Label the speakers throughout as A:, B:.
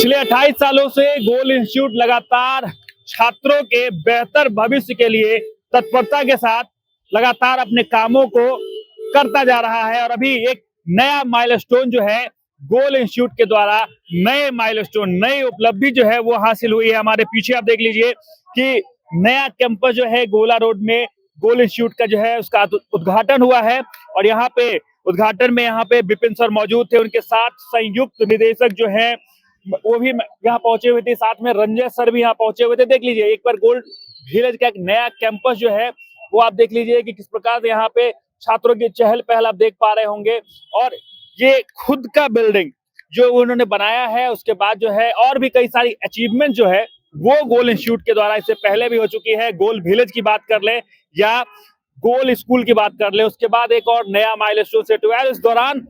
A: पिछले 28 सालों से गोल इंस्टीट्यूट लगातार छात्रों के बेहतर भविष्य के लिए तत्परता के साथ लगातार अपने कामों को करता जा रहा है और अभी एक नया माइलस्टोन जो है गोल इंस्टीट्यूट के द्वारा नए माइलस्टोन नई उपलब्धि जो है वो हासिल हुई है। हमारे पीछे आप देख लीजिए कि नया कैंपस जो है गोला रोड में गोल इंस्टीट्यूट का जो है उसका उद्घाटन हुआ है और यहाँ पे उद्घाटन में यहाँ पे विपिन सर मौजूद थे, उनके साथ संयुक्त निदेशक जो है वो भी यहाँ पहुंचे हुए थे, साथ में रंजय सर भी यहाँ पहुंचे हुए थे। देख लीजिए एक बार गोल्ड विलेज का एक नया कैंपस जो है वो आप देख लीजिए कि किस प्रकार से यहाँ पे छात्रों की चहल पहल आप देख पा रहे होंगे। और ये खुद का बिल्डिंग जो उन्होंने बनाया है, उसके बाद जो है और भी कई सारी अचीवमेंट जो है वो गोल इंस्टीट्यूट के द्वारा इससे पहले भी हो चुकी है। गोल विलेज की बात कर ले या गोल स्कूल की बात कर ले, उसके बाद एक और नया माइलस्टोन सेट हुआ है। इस दौरान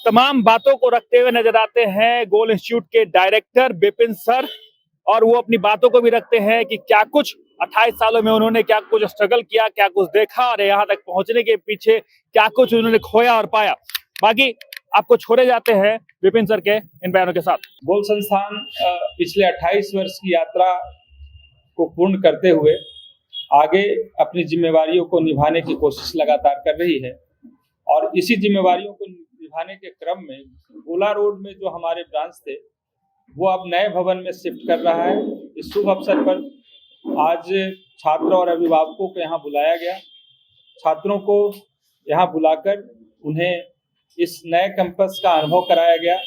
A: तमाम बातों को रखते हुए नजर आते हैं गोल इंस्टीट्यूट के डायरेक्टर विपिन सर, और वो अपनी बातों को भी रखते हैं कि क्या कुछ 28 सालों में उन्होंने क्या कुछ स्ट्रगल किया, क्या कुछ देखा और यहाँ तक पहुंचने के पीछे क्या कुछ उन्होंने खोया और पाया। बाकी आपको छोड़े जाते हैं विपिन सर के इन बयानों के साथ।
B: गोल संस्थान पिछले 28 वर्ष की यात्रा को पूर्ण करते हुए आगे अपनी जिम्मेवारियों को निभाने की कोशिश लगातार कर रही है और इसी जिम्मेवारियों को निभाने के क्रम में गोला रोड में जो हमारे ब्रांच थे वो अब नए भवन में शिफ्ट कर रहा है। इस शुभ अवसर पर आज छात्र और अभिभावकों को यहाँ बुलाया गया। छात्रों को यहाँ बुलाकर उन्हें इस नए कैंपस का अनुभव कराया गया।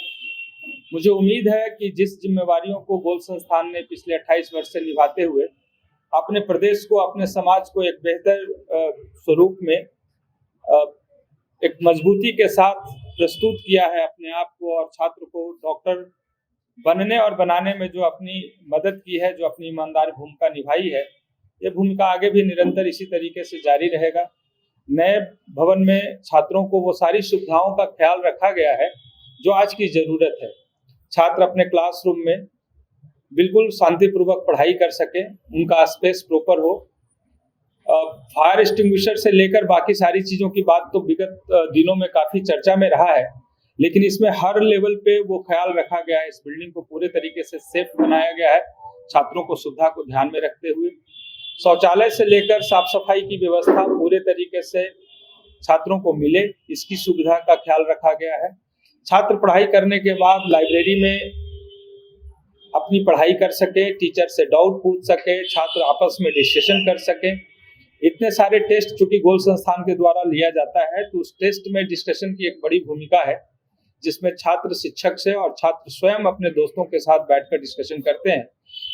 B: मुझे उम्मीद है कि जिस जिम्मेवारियों को गोल संस्थान ने पिछले 28 वर्ष से निभाते हुए अपने प्रदेश को, अपने समाज को एक बेहतर स्वरूप में एक मजबूती के साथ प्रस्तुत किया है अपने आप को, और छात्र को डॉक्टर बनने और बनाने में जो अपनी मदद की है, जो अपनी ईमानदार भूमिका निभाई है, ये भूमिका आगे भी निरंतर इसी तरीके से जारी रहेगा। नए भवन में छात्रों को वो सारी सुविधाओं का ख्याल रखा गया है जो आज की जरूरत है। छात्र अपने क्लासरूम में बिल्कुल शांतिपूर्वक पढ़ाई कर सके, उनका स्पेस प्रॉपर हो। फायर एक्सटिंग्विशर से लेकर बाकी सारी चीज़ों की बात तो विगत दिनों में काफ़ी चर्चा में रहा है, लेकिन इसमें हर लेवल पे वो ख्याल रखा गया है। इस बिल्डिंग को पूरे तरीके से सेफ बनाया गया है छात्रों को सुविधा को ध्यान में रखते हुए। शौचालय से लेकर साफ सफाई की व्यवस्था पूरे तरीके से छात्रों को मिले, इसकी सुविधा का ख्याल रखा गया है। छात्र पढ़ाई करने के बाद लाइब्रेरी में अपनी पढ़ाई कर सके, टीचर से डाउट पूछ सके, छात्र आपस में डिस्कशन कर सके। इतने सारे टेस्ट चूंकि गोल संस्थान के द्वारा लिया जाता है तो उस टेस्ट में डिस्कशन की एक बड़ी भूमिका है, जिसमें छात्र शिक्षक से और छात्र स्वयं अपने दोस्तों के साथ बैठकर डिस्कशन करते हैं।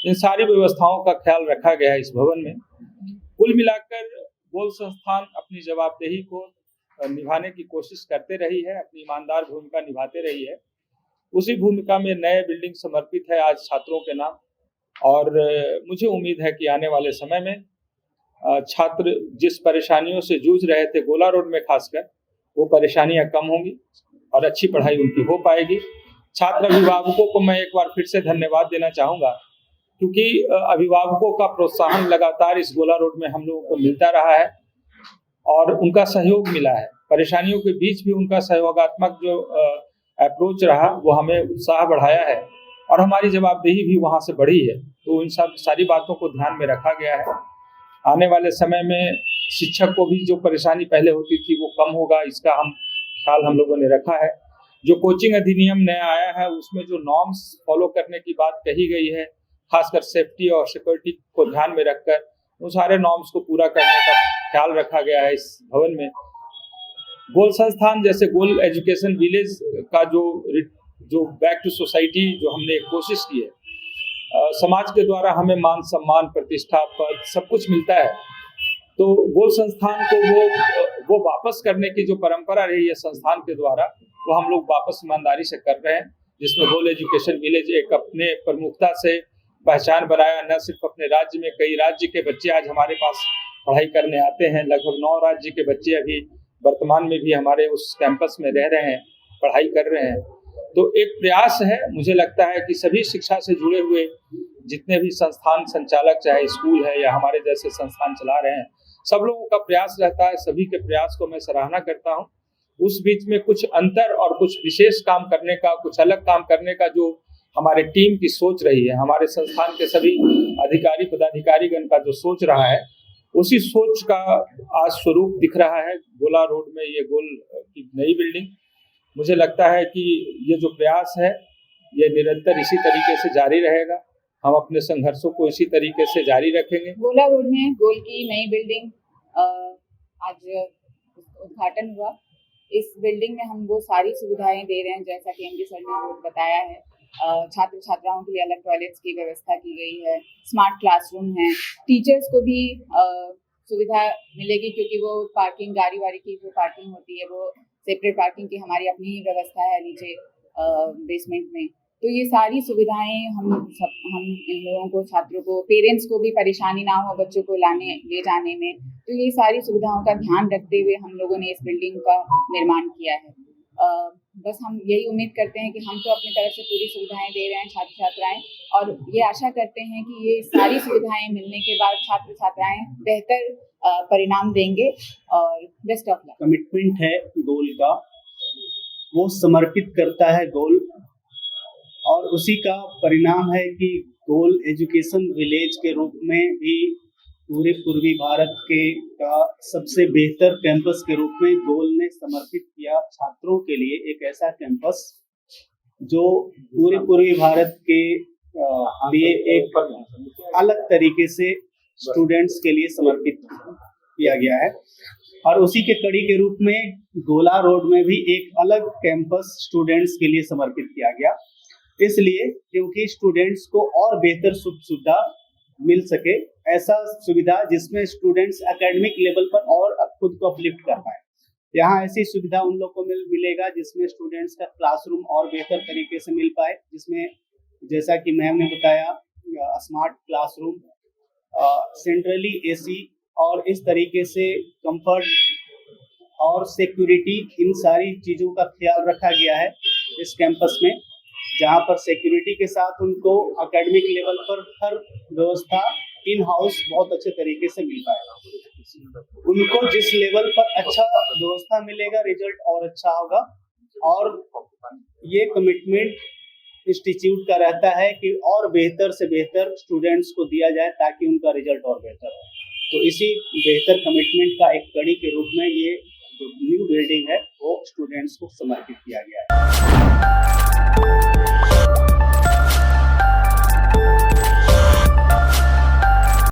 B: इन सारी व्यवस्थाओं का ख्याल रखा गया है इस भवन में। कुल मिलाकर गोल संस्थान अपनी जवाबदेही को निभाने की कोशिश करते रही है, अपनी ईमानदार भूमिका निभाते रही है। उसी भूमिका में नए बिल्डिंग समर्पित है आज छात्रों के नाम, और मुझे उम्मीद है कि आने वाले समय में छात्र जिस परेशानियों से जूझ रहे थे गोला रोड में खासकर, वो परेशानियां कम होंगी और अच्छी पढ़ाई उनकी हो पाएगी। छात्र अभिभावकों को मैं एक बार फिर से धन्यवाद देना चाहूँगा, क्योंकि अभिभावकों का प्रोत्साहन लगातार इस गोला रोड में हम लोगों को मिलता रहा है और उनका सहयोग मिला है। परेशानियों के बीच भी उनका सहयोगात्मक जो अप्रोच रहा वो हमें उत्साह बढ़ाया है और हमारी जवाबदेही भी वहाँ से बढ़ी है। तो इन सब सारी बातों को ध्यान में रखा गया है। आने वाले समय में शिक्षक को भी जो परेशानी पहले होती थी वो कम होगा, इसका ख्याल हम लोगों ने रखा है। जो कोचिंग अधिनियम नया आया है उसमें जो नॉर्म्स फॉलो करने की बात कही गई है, खासकर सेफ्टी और सिक्योरिटी को ध्यान में रखकर उन सारे नॉर्म्स को पूरा करने का ख्याल रखा गया है इस भवन में। गोल संस्थान जैसे गोल एजुकेशन विलेज का जो बैक टू सोसाइटी जो हमने कोशिश की है, समाज के द्वारा हमें मान सम्मान, प्रतिष्ठा, पद सब कुछ मिलता है, तो गोल संस्थान को वो वापस करने की जो परंपरा रही है संस्थान के द्वारा, वो हम लोग वापस ईमानदारी से कर रहे हैं। जिसमें गोल एजुकेशन विलेज एक अपने प्रमुखता से पहचान बनाया। न सिर्फ अपने राज्य में, कई राज्य के बच्चे आज हमारे पास पढ़ाई करने आते हैं। लगभग 9 राज्य के बच्चे अभी वर्तमान में भी हमारे उस कैंपस में रह रहे हैं, पढ़ाई कर रहे हैं। तो एक प्रयास है, मुझे लगता है कि सभी शिक्षा से जुड़े हुए जितने भी संस्थान संचालक, चाहे स्कूल है या हमारे जैसे संस्थान चला रहे हैं, सब लोगों का प्रयास रहता है। सभी के प्रयास को मैं सराहना करता हूँ। उस बीच में कुछ अंतर और कुछ विशेष काम करने का, कुछ अलग काम करने का जो हमारे टीम की सोच रही है, हमारे संस्थान के सभी अधिकारी पदाधिकारीगण का जो सोच रहा है, उसी सोच का आज स्वरूप दिख रहा है गोला रोड में ये गोल की नई बिल्डिंग। मुझे लगता है कि ये जो प्रयास है ये निरंतर इसी तरीके से जारी रहेगा। हम अपने संघर्षों को इसी तरीके से जारी रखेंगे।
C: गोला रोड में गोल की नई बिल्डिंग आज उद्घाटन हुआ। इस बिल्डिंग में हम वो सारी सुविधाएं दे रहे हैं जैसा कि एमडी सर ने बताया है। छात्र छात्राओं के लिए अलग टॉयलेट्स की व्यवस्था की गई है, स्मार्ट क्लासरूम है, टीचर्स को भी सुविधा मिलेगी क्योंकि वो पार्किंग गाड़ी वाड़ी की जो पार्किंग होती है वो सेपरेट पार्किंग की हमारी अपनी ही व्यवस्था है नीचे बेसमेंट में। तो ये सारी सुविधाएं हम इन लोगों को, छात्रों को, पेरेंट्स को भी परेशानी ना हो बच्चों को ले जाने में, तो ये सारी सुविधाओं का ध्यान रखते हुए हम लोगों ने इस बिल्डिंग का निर्माण किया है। बस हम यही उम्मीद करते हैं कि हम तो अपनी तरफ से पूरी सुविधाएं दे रहे हैं छात्र छात्राएं, और ये आशा करते हैं कि ये सारी सुविधाएं मिलने के बाद छात्र छात्राएं बेहतर परिणाम देंगे। और बेस्ट ऑफ लक।
D: कमिटमेंट है गोल का, वो समर्पित करता है गोल, और उसी का परिणाम है कि गोल एजुकेशन विलेज के रूप में भी पूरे पूर्वी भारत के का सबसे बेहतर कैंपस के रूप में गोल ने समर्पित किया छात्रों के लिए एक ऐसा कैंपस जो पूरे पूर्वी भारत के लिए एक अलग तरीके से स्टूडेंट्स के लिए समर्पित किया गया है। और उसी के कड़ी के रूप में गोला रोड में भी एक अलग कैंपस स्टूडेंट्स के लिए समर्पित किया गया, इसलिए क्योंकि स्टूडेंट्स को और बेहतर सुख सुविधा मिल सके, ऐसा सुविधा जिसमें स्टूडेंट्स एकेडमिक लेवल पर और खुद को अपलिफ्ट कर पाए। यहाँ ऐसी सुविधा उन लोग को मिलेगा जिसमें स्टूडेंट्स का क्लासरूम और बेहतर तरीके से मिल पाए, जिसमें जैसा कि मैम ने बताया स्मार्ट क्लासरूम, सेंट्रली एसी और इस तरीके से कंफर्ट और सिक्योरिटी, इन सारी चीज़ों का ख्याल रखा गया है इस कैंपस में, जहाँ पर सिक्योरिटी के साथ उनको एकेडमिक लेवल पर हर व्यवस्था इन हाउस बहुत अच्छे तरीके से मिल पाएगा। उनको जिस लेवल पर अच्छा व्यवस्था मिलेगा रिजल्ट और अच्छा होगा, और ये कमिटमेंट इंस्टीट्यूट का रहता है कि और बेहतर से बेहतर स्टूडेंट्स को दिया जाए ताकि उनका रिजल्ट और बेहतर हो। तो इसी बेहतर कमिटमेंट का एक कड़ी के रूप में ये जो न्यू बिल्डिंग है वो स्टूडेंट्स को समर्पित किया गया है।